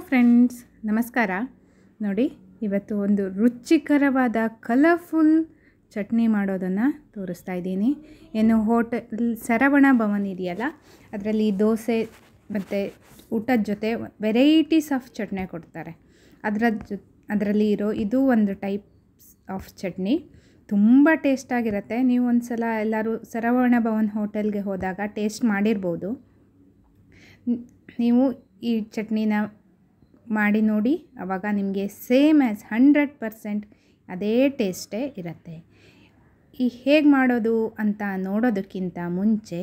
Friends, ನಮಸ್ಕಾರ. ನೋಡಿ, ಇವತ್ತು ಒಂದು ರುಚಿಕರವಾದ ಕಲರ್ಫುಲ್ ಚಟ್ನಿ ಮಾಡೋದನ್ನು ತೋರಿಸ್ತಾ ಇದ್ದೀನಿ. ಏನು ಹೋಟೆಲ್ ಸರವಣ ಭವನ್ ಇದೆಯಲ್ಲ, ಅದರಲ್ಲಿ ದೋಸೆ ಮತ್ತು ಊಟದ ಜೊತೆ ವೆರೈಟೀಸ್ ಆಫ್ ಚಟ್ನಿ ಕೊಡ್ತಾರೆ. ಅದರಲ್ಲಿ ಇರೋ ಇದು ಒಂದು ಟೈಪ್ಸ್ ಆಫ್ ಚಟ್ನಿ ತುಂಬ ಟೇಸ್ಟಾಗಿರುತ್ತೆ. ನೀವು ಒಂದು ಸಲ ಎಲ್ಲರೂ ಸರವಣ ಭವನ್ ಹೋಟೆಲ್ಗೆ ಹೋದಾಗ ಟೇಸ್ಟ್ ಮಾಡಿರ್ಬೋದು. ನೀವು ಈ ಚಟ್ನಿನ ಮಾಡಿ ನೋಡಿ, ಆವಾಗ ನಿಮಗೆ ಸೇಮ್ ಆ್ಯಸ್ 100% ಅದೇ ಟೇಸ್ಟೇ ಇರುತ್ತೆ. ಈ ಹೇಗೆ ಮಾಡೋದು ಅಂತ ನೋಡೋದಕ್ಕಿಂತ ಮುಂಚೆ,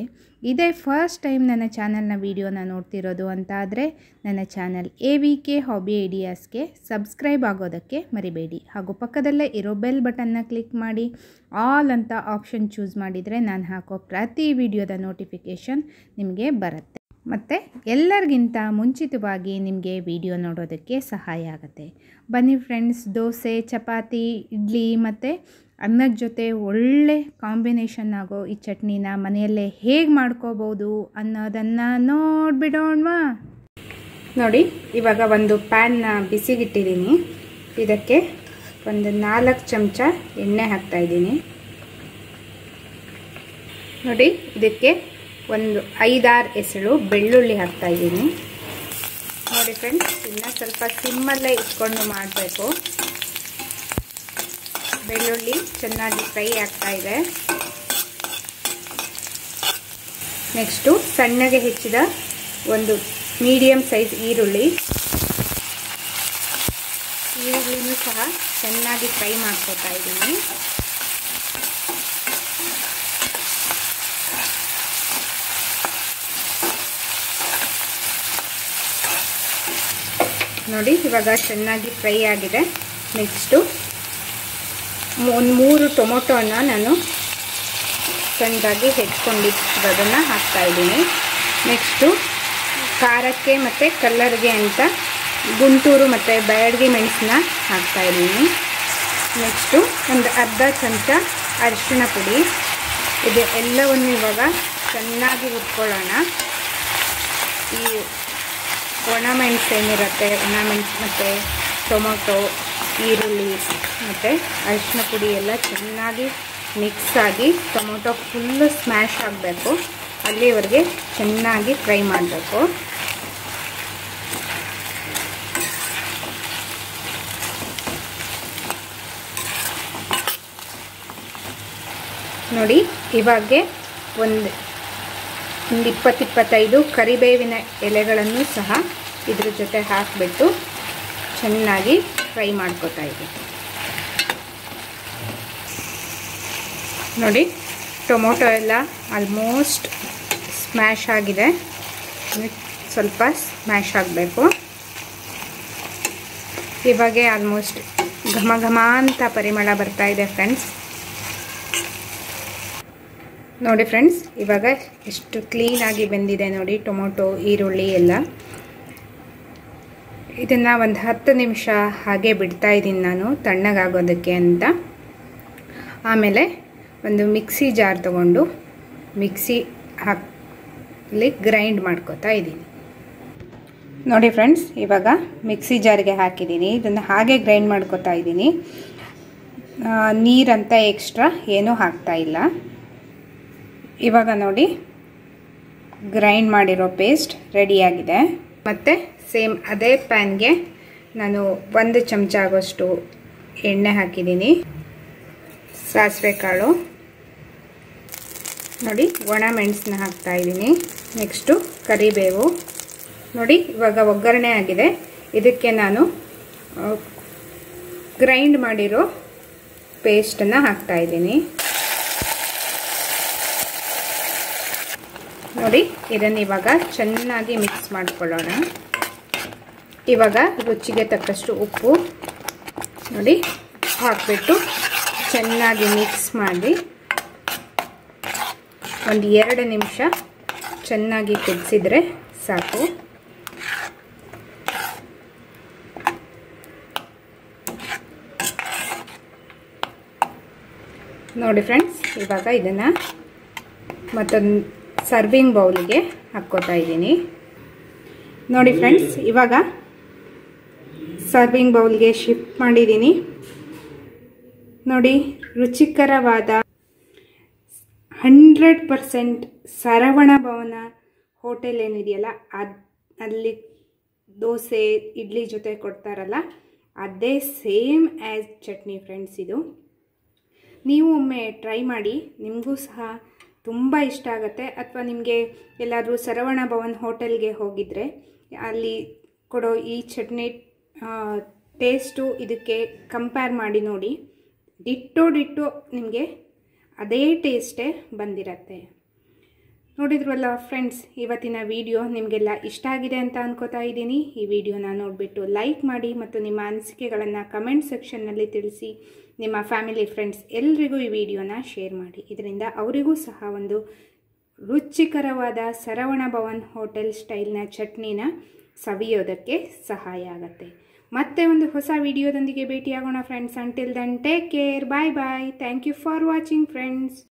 ಇದೇ ಫಸ್ಟ್ ಟೈಮ್ ನನ್ನ ಚಾನಲ್ನ ವೀಡಿಯೋನ ನೋಡ್ತಿರೋದು ಅಂತ ಆದರೆ ನನ್ನ ಚಾನಲ್ AVK ಹಾಬಿ ಐಡಿಯಾಸ್ಗೆ ಸಬ್ಸ್ಕ್ರೈಬ್ ಆಗೋದಕ್ಕೆ ಮರಿಬೇಡಿ. ಹಾಗೂ ಪಕ್ಕದಲ್ಲೇ ಇರೋ ಬೆಲ್ ಬಟನ್ನ ಕ್ಲಿಕ್ ಮಾಡಿ ಆಲ್ ಅಂತ ಆಪ್ಷನ್ ಚೂಸ್ ಮಾಡಿದರೆ ನಾನು ಹಾಕೋ ಪ್ರತಿ ವಿಡಿಯೋದ ನೋಟಿಫಿಕೇಷನ್ ನಿಮಗೆ ಬರುತ್ತೆ. ಮತ್ತು ಎಲ್ಲರಿಗಿಂತ ಮುಂಚಿತವಾಗಿ ನಿಮಗೆ ವಿಡಿಯೋ ನೋಡೋದಕ್ಕೆ ಸಹಾಯ ಆಗುತ್ತೆ. ಬನ್ನಿ ಫ್ರೆಂಡ್ಸ್, ದೋಸೆ, ಚಪಾತಿ, ಇಡ್ಲಿ ಮತ್ತು ಅನ್ನದ ಜೊತೆ ಒಳ್ಳೆ ಕಾಂಬಿನೇಷನ್ ಆಗೋ ಈ ಚಟ್ನಿನ ಮನೆಯಲ್ಲೇ ಹೇಗೆ ಮಾಡ್ಕೋಬೋದು ಅನ್ನೋದನ್ನು ನೋಡಿಬಿಡೋಣವಾ. ನೋಡಿ, ಇವಾಗ ಒಂದು ಪ್ಯಾನ್ನ ಬಿಸಿಗಿಟ್ಟಿದ್ದೀನಿ. ಇದಕ್ಕೆ ಒಂದು 4 ಚಮಚ ಎಣ್ಣೆ ಹಾಕ್ತಾಯಿದ್ದೀನಿ. ನೋಡಿ, ಇದಕ್ಕೆ ಒಂದು 5-6 ಎಸಳು ಬೆಳ್ಳುಳ್ಳಿ ಹಾಕ್ತಾಯಿದ್ದೀನಿ. ನೋಡಿ ಫ್ರೆಂಡ್ಸ್, ಇನ್ನು ಸ್ವಲ್ಪ ಸಿಮ್ಮಲ್ಲೇ ಇಟ್ಕೊಂಡು ಮಾಡಬೇಕು. ಬೆಳ್ಳುಳ್ಳಿ ಚೆನ್ನಾಗಿ ಫ್ರೈ ಆಗ್ತಾಯಿದೆ. ನೆಕ್ಸ್ಟು ಸಣ್ಣಗೆ ಹೆಚ್ಚಿದ ಒಂದು ಮೀಡಿಯಮ್ ಸೈಜ್ ಈರುಳ್ಳಿನೂ ಸಹ ಚೆನ್ನಾಗಿ ಫ್ರೈ ಮಾಡ್ಕೊತಾ ಇದ್ದೀನಿ. ನೋಡಿ, ಇವಾಗ ಚೆನ್ನಾಗಿ ಫ್ರೈ ಆಗಿದೆ. ನೆಕ್ಸ್ಟು 3 ಟೊಮೊಟೊನ ನಾನು ಸಣ್ಣದಾಗಿ ಹೆಚ್ಕೊಂಡಿರೋದನ್ನು ಹಾಕ್ತಾಯಿದ್ದೀನಿ. ನೆಕ್ಸ್ಟು ಖಾರಕ್ಕೆ ಮತ್ತು ಕಲ್ಲರ್ಗೆ ಅಂತ ಗುಂಟೂರು ಮತ್ತು ಬ್ಯಾಡಗಿ ಮೆಣಸನ್ನ ಹಾಕ್ತಾಯಿದ್ದೀನಿ. ನೆಕ್ಸ್ಟು ಒಂದು ಅರ್ಧ ಚಮಚ ಅರಿಶಿಣ ಪುಡಿ. ಇದು ಎಲ್ಲವನ್ನು ಇವಾಗ ಚೆನ್ನಾಗಿ ಹುರ್ಕೊಳ್ಳೋಣ. ಈ ಒಣಮೆಣಸು ಏನಿರುತ್ತೆ, ಒಣಮೆಣಸು ಮತ್ತು ಟೊಮೊಟೊ, ಈರುಳ್ಳಿ ಮತ್ತು ಅರಿಶಿನ ಪುಡಿ ಎಲ್ಲ ಚೆನ್ನಾಗಿ ಮಿಕ್ಸ್ ಆಗಿ ಟೊಮೊಟೊ ಫುಲ್ಲು ಸ್ಮ್ಯಾಶ್ ಆಗಬೇಕು. ಅಲ್ಲಿವರೆಗೆ ಚೆನ್ನಾಗಿ ಫ್ರೈ ಮಾಡಬೇಕು. ನೋಡಿ, ಇವಾಗ ಒಂದು 20-25 ಕರಿಬೇವಿನ ಎಲೆಗಳನ್ನು ಸಹ ಇದ್ರ ಜೊತೆ ಹಾಕಿಬಿಟ್ಟು ಚೆನ್ನಾಗಿ ಫ್ರೈ ಮಾಡ್ಕೊತಾ ಇದ್ದೀನಿ. ನೋಡಿ, ಟೊಮೊಟೊ ಎಲ್ಲ ಆಲ್ಮೋಸ್ಟ್ ಸ್ಮ್ಯಾಶ್ ಆಗಿದೆ. ಸ್ವಲ್ಪ ಸ್ಮ್ಯಾಶ್ ಆಗಬೇಕು. ಇವಾಗೆ ಆಲ್ಮೋಸ್ಟ್ ಘಮ ಘಮ ಅಂತ ಪರಿಮಳ ಬರ್ತಾ ಇದೆ ಫ್ರೆಂಡ್ಸ್. ನೋಡಿ ಫ್ರೆಂಡ್ಸ್, ಇವಾಗ ಎಷ್ಟು ಕ್ಲೀನಾಗಿ ಬೆಂದಿದೆ ನೋಡಿ ಟೊಮೊಟೊ, ಈರುಳ್ಳಿ ಎಲ್ಲ. ಇದನ್ನು ಒಂದು 10 ನಿಮಿಷ ಹಾಗೆ ಬಿಡ್ತಾ ಇದ್ದೀನಿ ನಾನು ತಣ್ಣಗಾಗೋದಕ್ಕೆ ಅಂತ. ಆಮೇಲೆ ಒಂದು ಮಿಕ್ಸಿ ಜಾರ್ ತೊಗೊಂಡು ಮಿಕ್ಸಿ ಹಾಕಿ ಗ್ರೈಂಡ್ ಮಾಡ್ಕೋತಾ ಇದ್ದೀನಿ. ನೋಡಿ ಫ್ರೆಂಡ್ಸ್, ಇವಾಗ ಮಿಕ್ಸಿ ಜಾರ್ಗೆ ಹಾಕಿದ್ದೀನಿ. ಇದನ್ನು ಹಾಗೆ ಗ್ರೈಂಡ್ ಮಾಡ್ಕೋತಾ ಇದ್ದೀನಿ. ನೀರಂತ ಎಕ್ಸ್ಟ್ರಾ ಏನೂ ಹಾಕ್ತಾ ಇಲ್ಲ. ಇವಾಗ ನೋಡಿ, ಗ್ರೈಂಡ್ ಮಾಡಿರೋ ಪೇಸ್ಟ್ ರೆಡಿಯಾಗಿದೆ. ಮತ್ತು ಸೇಮ್ ಅದೇ ಪ್ಯಾನ್ಗೆ ನಾನು 1 ಚಮಚ ಆಗೋಷ್ಟು ಎಣ್ಣೆ ಹಾಕಿದ್ದೀನಿ. ಸಾಸಿವೆ ಕಾಳು, ನೋಡಿ ಒಣ ಮೆಣಸನ್ನ ಹಾಕ್ತಾಯಿದ್ದೀನಿ. ನೆಕ್ಸ್ಟು ಕರಿಬೇವು. ನೋಡಿ, ಇವಾಗ ಒಗ್ಗರಣೆ ಆಗಿದೆ. ಇದಕ್ಕೆ ನಾನು ಗ್ರೈಂಡ್ ಮಾಡಿರೋ ಪೇಸ್ಟನ್ನು ಹಾಕ್ತಾಯಿದ್ದೀನಿ. ನೋಡಿ, ಇದನ್ನು ಇವಾಗ ಚೆನ್ನಾಗಿ ಮಿಕ್ಸ್ ಮಾಡ್ಕೊಳ್ಳೋಣ. ಇವಾಗ ರುಚಿಗೆ ತಕ್ಕಷ್ಟು ಉಪ್ಪು ನೋಡಿ ಹಾಕಿಬಿಟ್ಟು ಚೆನ್ನಾಗಿ ಮಿಕ್ಸ್ ಮಾಡಿ ಒಂದು 2 ನಿಮಿಷ ಚೆನ್ನಾಗಿ ಕುದಿಸಿದ್ರೆ ಸಾಕು. ನೋಡಿ ಫ್ರೆಂಡ್ಸ್, ಇವಾಗ ಇದನ್ನು ಮತ್ತೊಂದು ಸರ್ವಿಂಗ್ ಬೌಲಿಗೆ ಹಾಕ್ಕೋತಾ ಇದ್ದೀನಿ. ನೋಡಿ ಫ್ರೆಂಡ್ಸ್, ಇವಾಗ ಸರ್ವಿಂಗ್ ಬೌಲ್ಗೆ ಶಿಫ್ಟ್ ಮಾಡಿದ್ದೀನಿ. ನೋಡಿ, ರುಚಿಕರವಾದ 100% ಸರವಣ ಭವನ ಹೋಟೆಲ್ ಏನಿದೆಯಲ್ಲ ಅಲ್ಲಿ ದೋಸೆ ಇಡ್ಲಿ ಜೊತೆ ಕೊಡ್ತಾರಲ್ಲ ಅದೇ ಸೇಮ್ ಆ್ಯಸ್ ಚಟ್ನಿ ಫ್ರೆಂಡ್ಸ್. ಇದು ನೀವು ಒಮ್ಮೆ ಟ್ರೈ ಮಾಡಿ, ನಿಮಗೂ ಸಹ ತುಂಬ ಇಷ್ಟ ಆಗುತ್ತೆ. ಅಥವಾ ನಿಮಗೆ ಎಲ್ಲಾದರೂ ಸರವಣ ಭವನ್ ಹೋಟೆಲ್ಗೆ ಹೋಗಿದರೆ ಅಲ್ಲಿ ಕೊಡೋ ಈ ಚಟ್ನಿ ಟೇಸ್ಟು ಇದಕ್ಕೆ ಕಂಪೇರ್ ಮಾಡಿ ನೋಡಿ, ಡಿಟ್ಟೋ ನಿಮಗೆ ಅದೇ ಟೇಸ್ಟೇ ಬಂದಿರತ್ತೆ. ನೋಡಿದ್ರಲ್ಲ ಫ್ರೆಂಡ್ಸ್, ಇವತ್ತಿನ ವಿಡಿಯೋ ನಿಮಗೆಲ್ಲ ಇಷ್ಟ ಆಗಿದೆ ಅಂತ ಅನ್ಕೋತಾ ಇದ್ದೀನಿ. ಈ ವಿಡಿಯೋನ ನೋಡಿಬಿಟ್ಟು ಲೈಕ್ ಮಾಡಿ ಮತ್ತು ನಿಮ್ಮ ಅನಿಸಿಕೆಗಳನ್ನು ಕಮೆಂಟ್ ಸೆಕ್ಷನ್ನಲ್ಲಿ ತಿಳಿಸಿ. ನಿಮ್ಮ ಫ್ಯಾಮಿಲಿ ಫ್ರೆಂಡ್ಸ್ ಎಲ್ರಿಗೂ ಈ ವಿಡಿಯೋನ ಶೇರ್ ಮಾಡಿ. ಇದರಿಂದ ಅವರಿಗೂ ಸಹ ಒಂದು ರುಚಿಕರವಾದ ಸರವಣ ಭವನ್ ಹೋಟೆಲ್ ಸ್ಟೈಲ್ನ ಚಟ್ನಿನ ಸವಿಯೋದಕ್ಕೆ ಸಹಾಯ ಆಗುತ್ತೆ. ಮತ್ತೆ ಒಂದು ಹೊಸ ವಿಡಿಯೋದೊಂದಿಗೆ ಭೇಟಿಯಾಗೋಣ friends. Until then take care, bye bye. Thank you for watching friends.